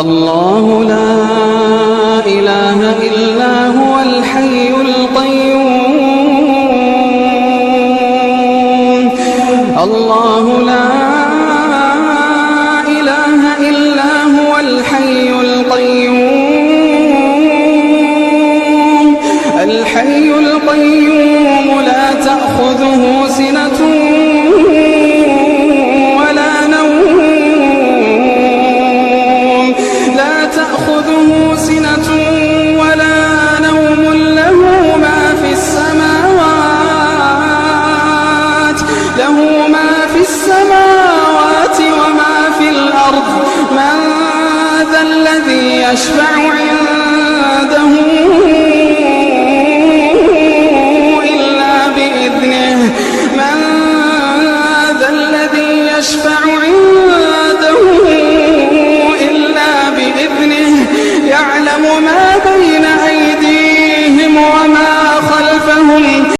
الله لا إله إلا هو الحي القيوم. الله لا إله إلا هو الحي القيوم. الحي القيوم لا تأخذه سنة ولا نوم. لا تأخذه سنة ولا نوم. له ما في السماوات وما في الأرض. من ذا الذي يشفع عنده